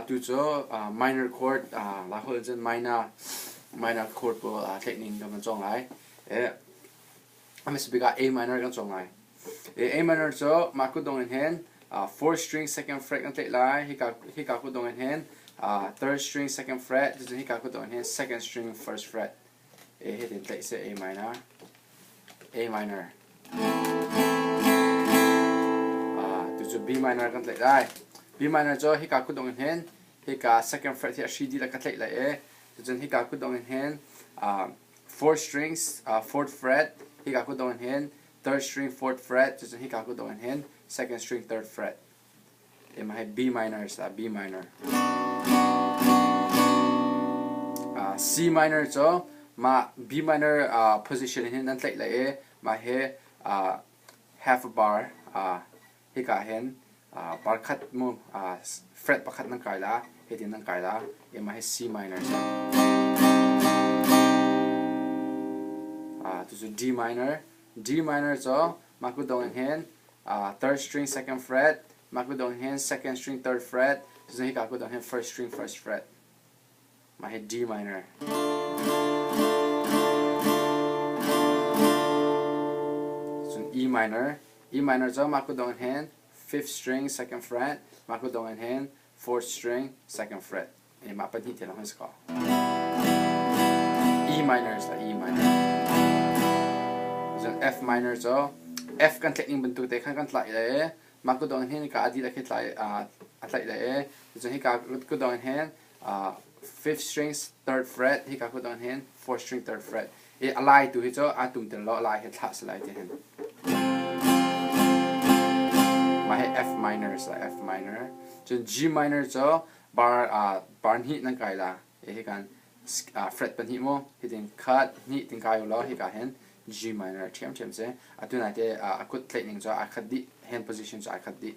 tu cho minor chord la hol chen minor chord po technique kan chong lai amis biga A minor kan chong lai A minor cho ma ku dong in hand 4th string 2nd fret kan tlek lai hi ka ku dong in hand 3rd string 2nd fret tu hi ka ku dong in hand 2nd string 1st fret he tin tlek se A minor tu cho B minor kan tlek lai B minor cho hi ka ku dong in hand hi ka 2nd fret hi C D la ka tlek lai tu chen hi ka ku dong in hand 4 strings 4th fret hi ka ku dong in hand 3rd string 4th fret tu chen hi ka ku dong in hand 2nd string 3rd fret ma hai B minor sa B minor C minor cho ma B minor position in nan tlek lai ma he half a bar hi ka hen bar khat mu fret pakhat nang kai la he tin nang kai la ma he C minor sa tu chu D minor cho ma ku dong in hand 3rd string 2nd fret ma ku dong in hand 2nd string 3rd fret tu hi ka ku dong in hand 1st string 1st fret ma he D minor E minor cho ma ku dong in hand 5th string 2nd fret ma ku dong in hand 4th string 2nd fret ma pa ni te la ska E minor is la E minor then F minor cho F kan tlek ning bentuk te kan tlai le ma ku dong in hand ka adi la ke tlai tlai le then hi ka ku dong in hand 5th string 3rd fret hi ka ku dong in hand 4th string 3rd fret alai tu hi cho atum te lo alai he thla slai te hen ma he F minor sa F minor chen G minor cho bar ni nang kai la he kan fret pan hi mo he tin cut ni tin kai lo he ka hen G minor chem se atuna te akut tlek ning cho akhat di hand position cho akhat di